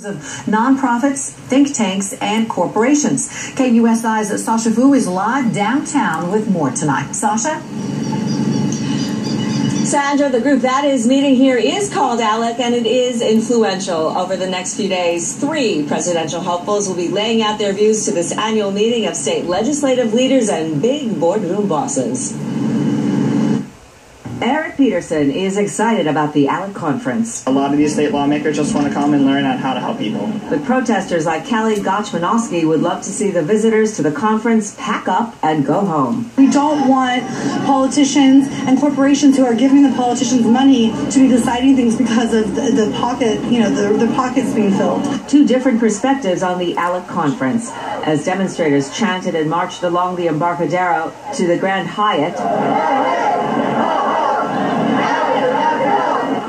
Of nonprofits, think tanks, and corporations. KUSI's Sasha Fu is live downtown with more tonight. Sasha? Sandra, the group that is meeting here is called Alec, and it is influential. Over the next few days, 3 presidential hopefuls will be laying out their views to this annual meeting of state legislative leaders and big boardroom bosses. Eric Peterson is excited about the Alec conference. A lot of these state lawmakers just want to come and learn on how to help people. But protesters like Kelly Gotchmanowski would love to see the visitors to the conference pack up and go home. We don't want politicians and corporations who are giving the politicians money to be deciding things because of the pocket, the pockets being filled. 2 different perspectives on the Alec conference. As demonstrators chanted and marched along the Embarcadero to the Grand Hyatt,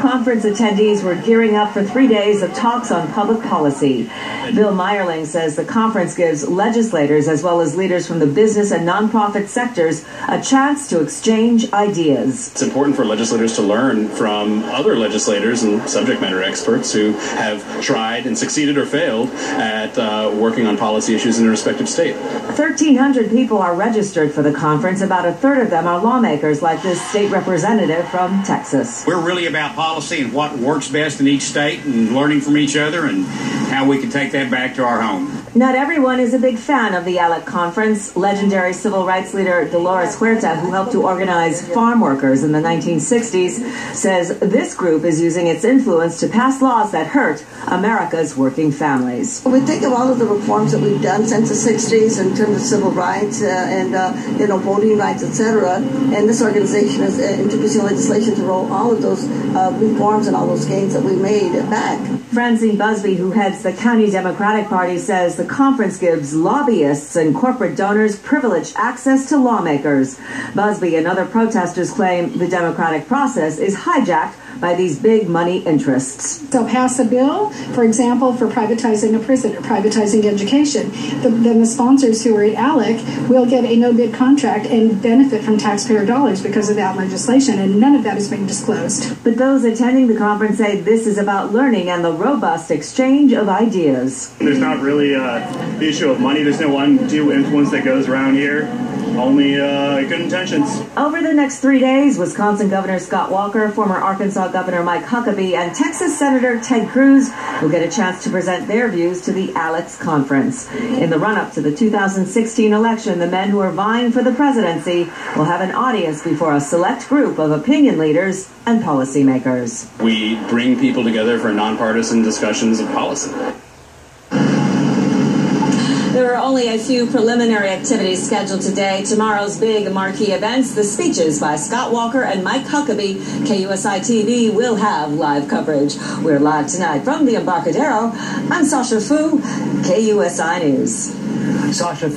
conference attendees were gearing up for 3 days of talks on public policy. Bill Meyerling says the conference gives legislators as well as leaders from the business and nonprofit sectors a chance to exchange ideas. It's important for legislators to learn from other legislators and subject matter experts who have tried and succeeded or failed at working on policy issues in their respective state. 1,300 people are registered for the conference. About a third of them are lawmakers, like this state representative from Texas. We're really about policy and what works best in each state and learning from each other and how we can take that back to our home. Not everyone is a big fan of the Alec conference. Legendary civil rights leader Dolores Huerta, who helped to organize farm workers in the 1960s, says this group is using its influence to pass laws that hurt America's working families. We think of all of the reforms that we've done since the 60s in terms of civil rights and voting rights, etc. And this organization is introducing legislation to roll all of those reforms and all those gains that we made back. Francine Busby, who heads the County Democratic Party, says the conference gives lobbyists and corporate donors privileged access to lawmakers. Busby and other protesters claim the democratic process is hijacked by these big money interests. They'll pass a bill, for example, for privatizing a prison or privatizing education. Then the sponsors who are at Alec will get a no-bid contract and benefit from taxpayer dollars because of that legislation, and none of that is being disclosed. But those attending the conference say this is about learning and the robust exchange of ideas. There's not really the issue of money. There's no undue influence that goes around here. Only good intentions. Over the next 3 days, Wisconsin Governor Scott Walker, former Arkansas Governor Mike Huckabee, and Texas Senator Ted Cruz will get a chance to present their views to the Alec's conference. In the run-up to the 2016 election, the men who are vying for the presidency will have an audience before a select group of opinion leaders and policymakers. We bring people together for nonpartisan discussions of policy. There are only a few preliminary activities scheduled today. Tomorrow's big marquee events, the speeches by Scott Walker and Mike Huckabee. KUSI TV will have live coverage. We're live tonight from the Embarcadero. I'm Sasha Fu, KUSI News. Sasha,